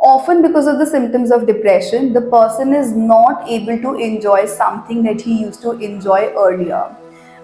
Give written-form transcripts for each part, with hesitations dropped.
Often because of the symptoms of depression, the person is not able to enjoy something that he used to enjoy earlier.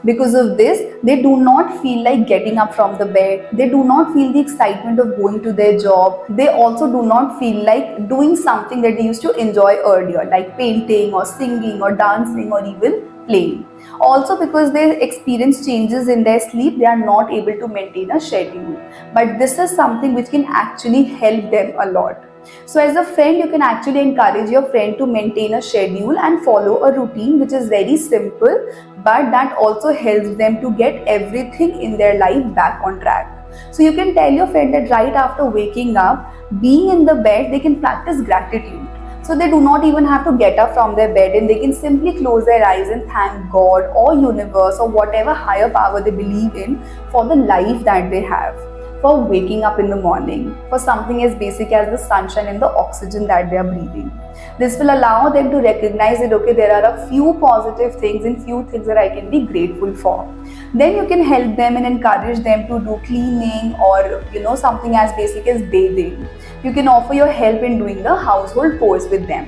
Because of this, they do not feel like getting up from the bed. They do not feel the excitement of going to their job. They also do not feel like doing something that they used to enjoy earlier, like painting or singing or dancing or even playing. Also, because they experience changes in their sleep, they are not able to maintain a schedule. But this is something which can actually help them a lot. So as a friend, you can actually encourage your friend to maintain a schedule and follow a routine which is very simple, but that also helps them to get everything in their life back on track. So you can tell your friend that right after waking up, being in the bed, they can practice gratitude. So they do not even have to get up from their bed, and they can simply close their eyes and thank God or universe or whatever higher power they believe in for the life that they have, for waking up in the morning, for something as basic as the sunshine and the oxygen that they are breathing. This will allow them to recognize that, okay, there are a few positive things and few things that I can be grateful for. Then you can help them and encourage them to do cleaning or something as basic as bathing. You can offer your help in doing the household chores with them.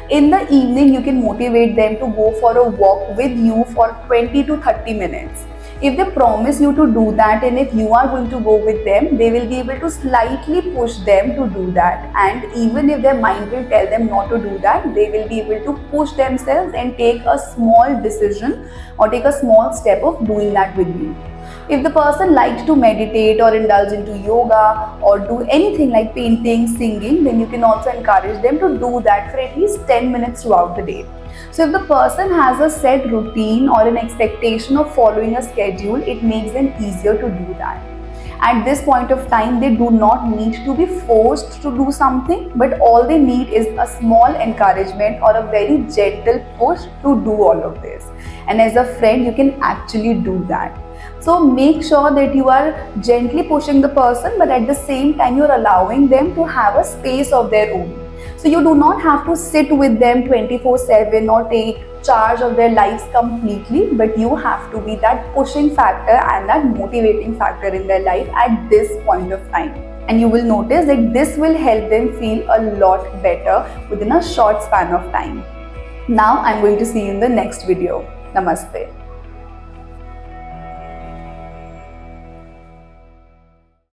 In the evening, you can motivate them to go for a walk with you for 20 to 30 minutes. If they promise you to do that, and if you are going to go with them, they will be able to slightly push them to do that. And even if their mind will tell them not to do that, they will be able to push themselves and take a small decision or take a small step of doing that with you. If the person likes to meditate or indulge into yoga or do anything like painting, singing, then you can also encourage them to do that for at least 10 minutes throughout the day. So if the person has a set routine or an expectation of following a schedule, it makes them easier to do that. At this point of time, they do not need to be forced to do something, but all they need is a small encouragement or a very gentle push to do all of this. And as a friend, you can actually do that. So make sure that you are gently pushing the person, but at the same time, you're allowing them to have a space of their own. So you do not have to sit with them 24/7 or take charge of their lives completely, but you have to be that pushing factor and that motivating factor in their life at this point of time. And you will notice that this will help them feel a lot better within a short span of time. Now I'm going to see you in the next video. Namaste.